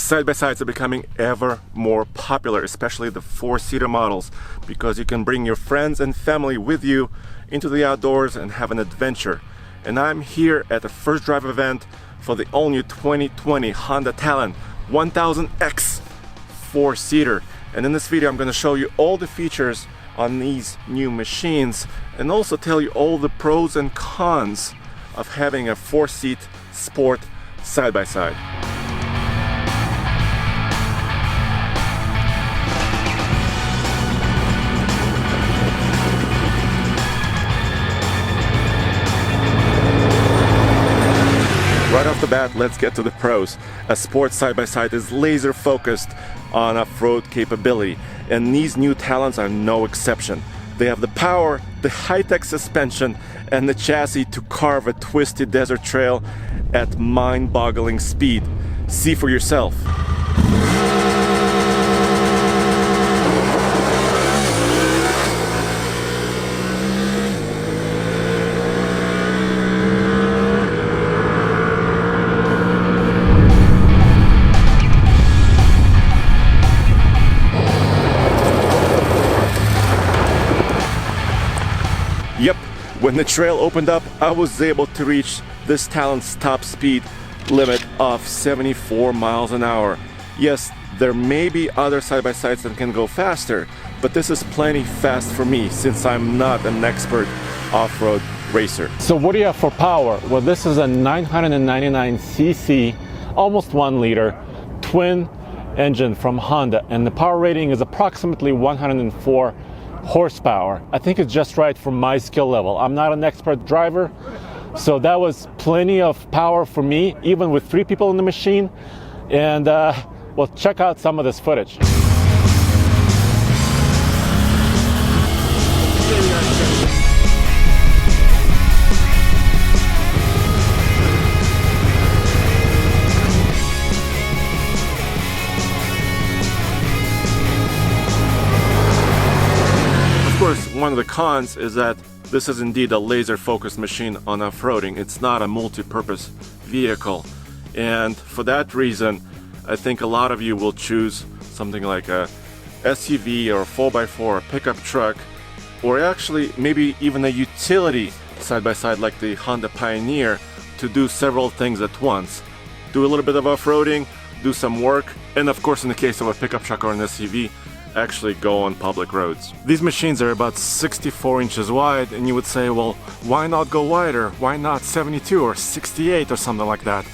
Side-by-sides are becoming ever more popular, especially the 4-seater models, because you can bring your friends and family with you into the outdoors and have an adventure. And I'm here at the first drive event for the all-new 2020 Honda Talon 1000X 4-seater. And in this video I'm going to show you all the features on these new machines and also tell you all the pros and cons of having a 4-seat sport side-by-side. Right off the bat, let's get to the pros. A sports side-by-side is laser focused on off-road capability, and these new Talons are no exception. They have the power, the high-tech suspension, and the chassis to carve a twisty desert trail at mind-boggling speed. See for yourself. Yep, when the trail opened up, I was able to reach this Talon's top speed limit of 74 miles an hour. Yes, there may be other side-by-sides that can go faster, but this is plenty fast for me since I'm not an expert off-road racer. So what do you have for power? Well, this is a 999cc, almost 1 liter, twin engine from Honda, and the power rating is approximately 104 horsepower. I think it's just right for my skill level. I'm not an expert driver, so that was plenty of power for me, even with 3 people in the machine. And well, check out some of this footage. Of course, one of the cons is that this is indeed a laser-focused machine on off-roading. It's not a multi-purpose vehicle, and for that reason I think a lot of you will choose something like a SUV or a 4x4, a pickup truck, or actually maybe even a utility side-by-side like the Honda Pioneer to do several things at once. Do a little bit of off-roading, do some work, and of course in the case of a pickup truck or an SUV, actually go on public roads. These machines are about 64 inches wide, and you would say, well, why not go wider? Why not 72 or 68 or something like that?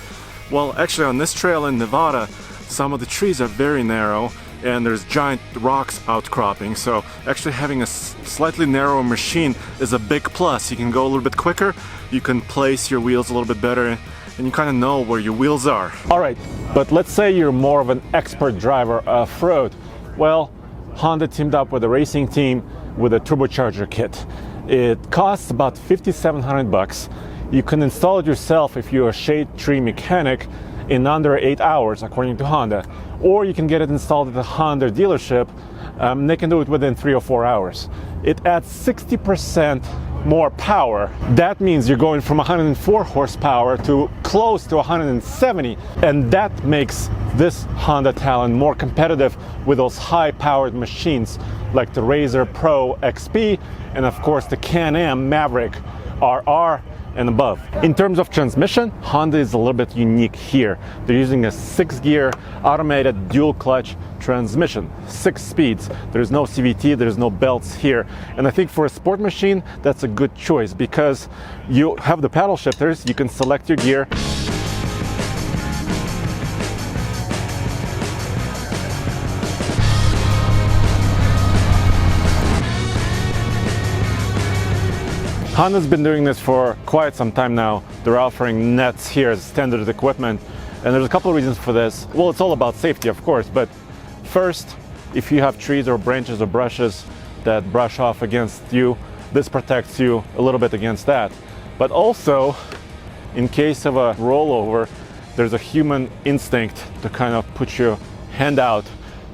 Well, actually on this trail in Nevada, some of the trees are very narrow and there's giant rocks outcropping, so actually having a slightly narrower machine is a big plus. You can go a little bit quicker, you can place your wheels a little bit better, and you kind of know where your wheels are. Alright, but let's say you're more of an expert driver off-road. Well, Honda teamed up with a racing team with a Turbocharger Kit. It costs about $5,700. You can install it yourself if you're a shade tree mechanic in under 8 hours, according to Honda. Or you can get it installed at the Honda dealership. They can do it within 3 or 4 hours. It adds 60% more power. That means you're going from 104 horsepower to close to 170, and that makes this Honda Talon more competitive with those high-powered machines like the Razor Pro XP and of course the Can-Am Maverick RR and above. In terms of transmission, Honda is a little bit unique here. They're using a 6-gear automated dual clutch transmission, 6 speeds. There's no CVT, there's no belts here. And I think for a sport machine, that's a good choice because you have the paddle shifters, you can select your gear. Honda's been doing this for quite some time now. They're offering nets here as standard equipment, and there's a couple of reasons for this. Well, it's all about safety, of course, but first, if you have trees or branches or brushes that brush off against you, this protects you a little bit against that. But also, in case of a rollover, there's a human instinct to kind of put your hand out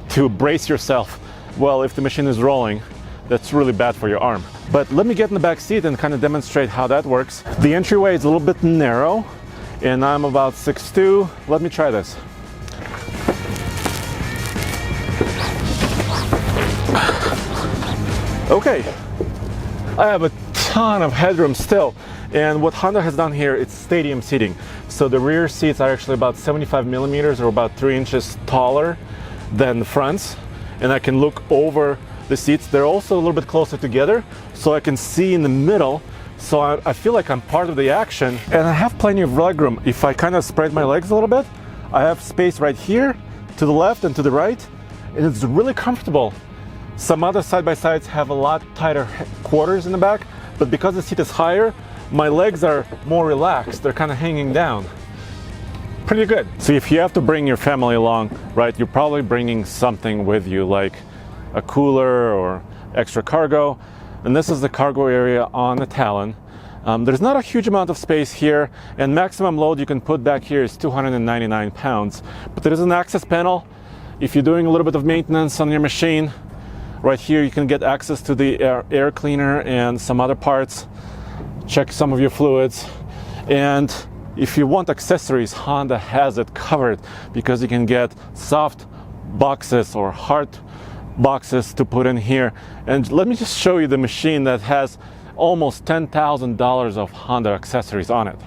to brace yourself. Well, if the machine is rolling, that's really bad for your arm. But let me get in the back seat and kind of demonstrate how that works. The entryway is a little bit narrow and I'm about 6'2". Let me try this. Okay, I have a ton of headroom still, and what Honda has done here, it's stadium seating. So the rear seats are actually about 75 millimeters or about 3 inches taller than the fronts, and I can look over the seats. They're also a little bit closer together, so I can see in the middle, so I feel like I'm part of the action, and I have plenty of legroom. If I kind of spread my legs a little bit, I have space right here, to the left and to the right, and it's really comfortable. Some other side-by-sides have a lot tighter quarters in the back, but because the seat is higher, my legs are more relaxed. They're kind of hanging down. Pretty good. So if you have to bring your family along, right, you're probably bringing something with you, like a cooler or extra cargo. And this is the cargo area on the Talon. There's not a huge amount of space here, and maximum load you can put back here is 299 pounds. But there is an access panel. If you're doing a little bit of maintenance on your machine, right here you can get access to the air cleaner and some other parts. Check some of your fluids. And if you want accessories, Honda has it covered, because you can get soft boxes or hard boxes to put in here. And let me just show you the machine that has almost $10,000 of Honda accessories on it.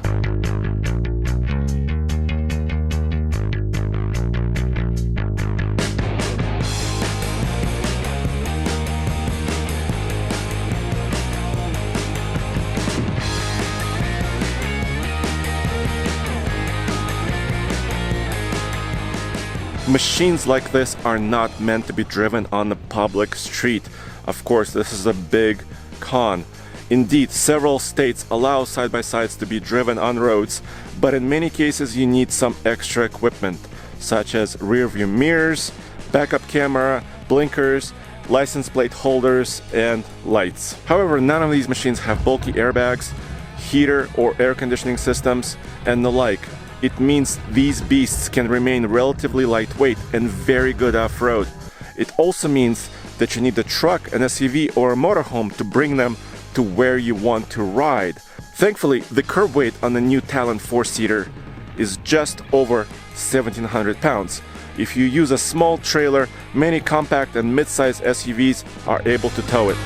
Machines like this are not meant to be driven on the public street. Of course, this is a big con. Indeed, several states allow side-by-sides to be driven on roads, but in many cases you need some extra equipment, such as rear view mirrors, backup camera, blinkers, license plate holders, and lights. However, none of these machines have bulky airbags, heater or air conditioning systems, and the like. It means these beasts can remain relatively lightweight and very good off-road. It also means that you need a truck, an SUV, or a motorhome to bring them to where you want to ride. Thankfully, the curb weight on the new Talon 4-seater is just over 1,700 pounds. If you use a small trailer, many compact and mid-size SUVs are able to tow it.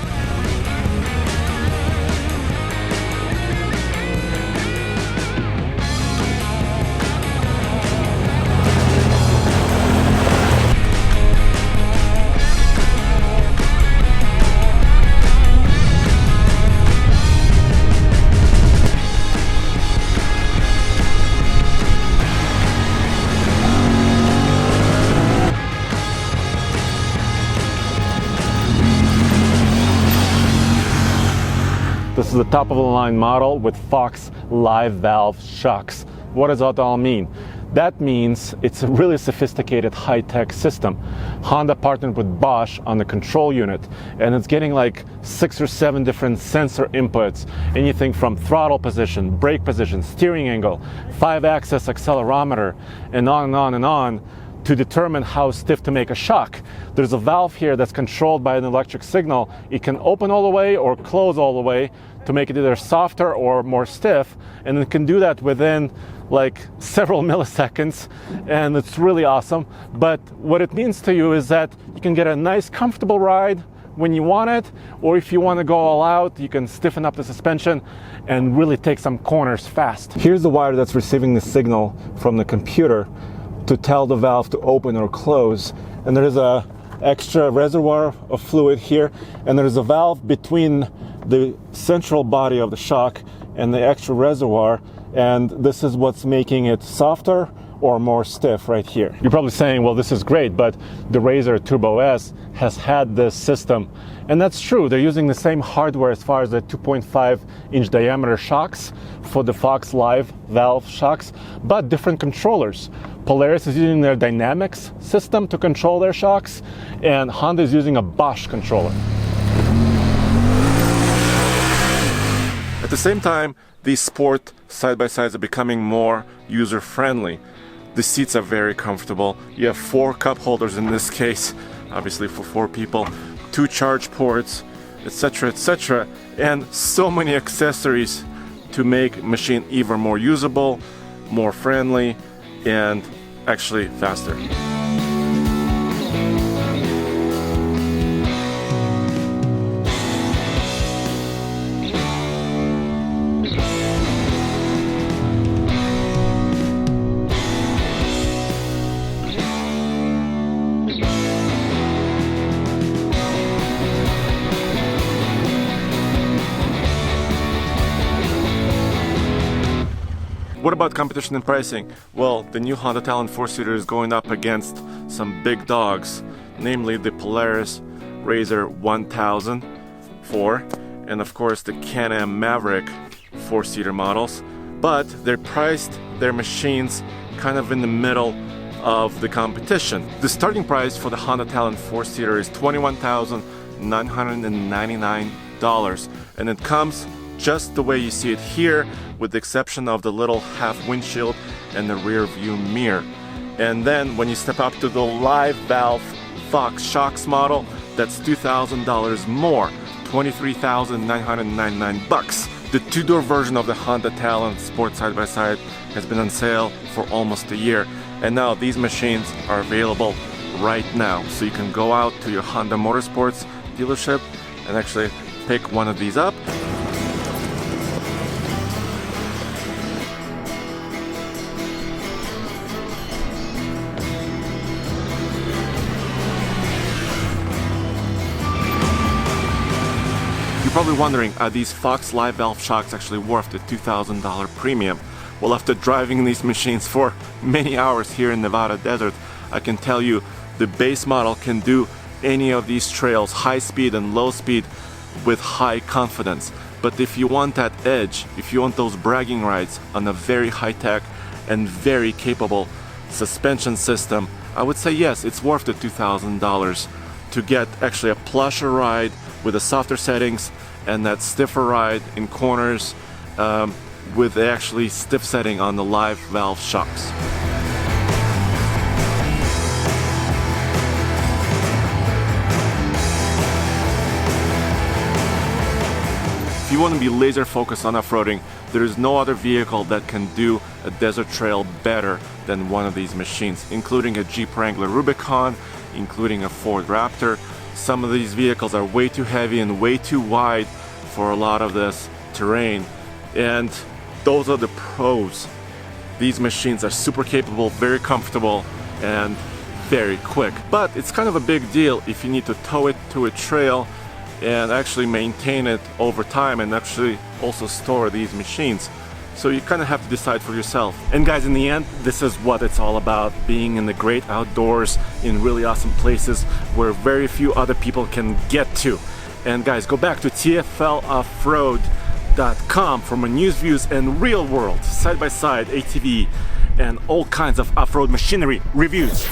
This is the top of the line model with Fox live valve shocks. What does that all mean? That means it's a really sophisticated high-tech system. Honda partnered with Bosch on the control unit, and it's getting like 6 or 7 different sensor inputs. Anything from throttle position, brake position, steering angle, 5-axis accelerometer, and on and on and on, to determine how stiff to make a shock. There's a valve here that's controlled by an electric signal. It can open all the way or close all the way to make it either softer or more stiff, and it can do that within like several milliseconds, and it's really awesome. But what it means to you is that you can get a nice comfortable ride when you want it, or if you want to go all out, you can stiffen up the suspension and really take some corners fast. Here's the wire that's receiving the signal from the computer to tell the valve to open or close, and there is a extra reservoir of fluid here, and there is a valve between the central body of the shock and the extra reservoir, and this is what's making it softer or more stiff right here. You're probably saying, well, this is great, but the Razor Turbo S has had this system, and that's true. They're using the same hardware as far as the 2.5-inch diameter shocks for the Fox live valve shocks, but different controllers. Polaris is using their Dynamics system to control their shocks, and Honda is using a Bosch controller. At the same time, these sport side-by-sides are becoming more user-friendly. The seats are very comfortable. You have 4 cup holders in this case, obviously for 4 people, 2 charge ports, etc., and so many accessories to make machine even more usable, more friendly, and actually faster. What about competition and pricing? Well, the new Honda Talon 4-seater is going up against some big dogs, namely the Polaris RZR 1004 and of course the Can-Am Maverick 4-seater models, but they're priced their machines kind of in the middle of the competition. The starting price for the Honda Talon 4-seater is $21,999, and it comes just the way you see it here, with the exception of the little half windshield and the rear view mirror. And then when you step up to the live valve Fox shocks model, that's $2,000 more, $23,999. The two-door version of the Honda Talon Sport side-by-side has been on sale for almost a year, and now these machines are available right now. So you can go out to your Honda Motorsports dealership and actually pick one of these up. You're probably wondering, are these Fox live valve shocks actually worth the $2,000 premium? Well, after driving these machines for many hours here in Nevada desert, I can tell you the base model can do any of these trails, high speed and low speed, with high confidence. But if you want that edge, if you want those bragging rights on a very high-tech and very capable suspension system, I would say yes, it's worth the $2,000 to get actually a plusher ride with the softer settings and that stiffer ride in corners with the actually stiff setting on the live valve shocks. If you want to be laser focused on off-roading, there is no other vehicle that can do a desert trail better than one of these machines, including a Jeep Wrangler Rubicon, including a Ford Raptor. Some of these vehicles are way too heavy and way too wide for a lot of this terrain, and those are the pros. These machines are super capable, very comfortable, and very quick. But it's kind of a big deal if you need to tow it to a trail and actually maintain it over time and actually also store these machines. So you kind of have to decide for yourself. And guys, in the end, this is what it's all about, being in the great outdoors in really awesome places where very few other people can get to. And guys, go back to tfloffroad.com for more news, views, and real world side-by-side ATV and all kinds of off-road machinery reviews.